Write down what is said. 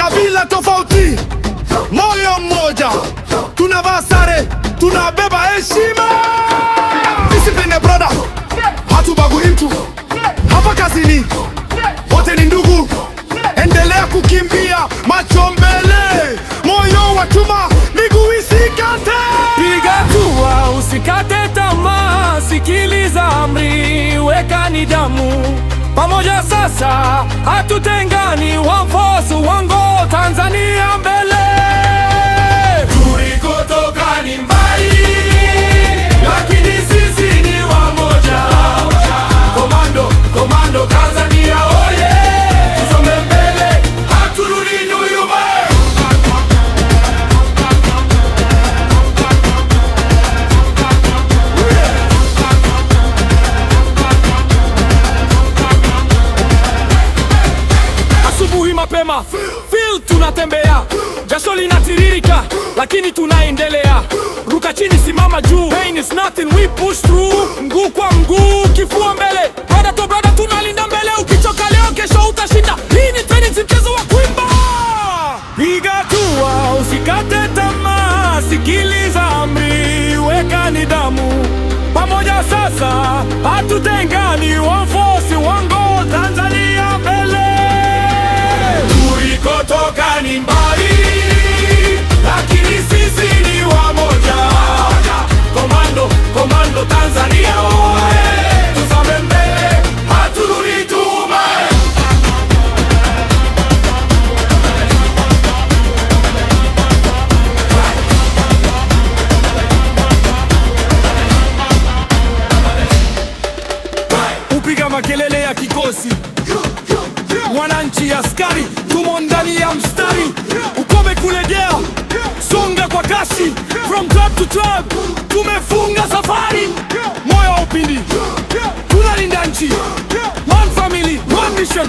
kabila tofauti, moyo mmoja, tunavaa sare, tunabeba heshima. Discipline brother, hatubagui mtu hapa kazini, wote ni ndugu. Endelea kukimbia, macho mbele, moyo wa chuma, miguu isikate. Piga hatua, usikate tamaa, sikiliza amri, weka nidhamu. Pamoja sasa, hatutengani, one force, one goal, Tanzania mbele. Tulikotoka ni mbali, lakini sisi ni wamoja. Komando, komando, Tanzania oye! Tusonge mbele, haturudi nyuma. Asubuhi mapema, feel tunatembea, jasho linatiririka, lakini tunaendelea. Ruka chini, simama juu, pain is nothing, we push through. Mguu kwa mguu, kifua mbele, brother to brother, tunalinda mbele. Ukichoka leo, kesho utashinda. Hii ni training, si mchezo wa kuimba. Piga hatua, usikate tamaa, sikiliza amri, weka nidhamu. Pamoja sasa, hatutengani, one force, one goal, Tanzania mbele. Tulikotoka ni mbali, lakini sisi ni wamoja. Komando, komando, Tanzania oye! Tusonge mbele, haturudi nyuma. Upiga makelele ya kikosi, wananchi askari, tumo ndani ya mstari. Ukome kulegea, songa kwa kasi, from club to club, tumefunga safari. Moyo wa upindi, tunalinda nchi, one family, one mission.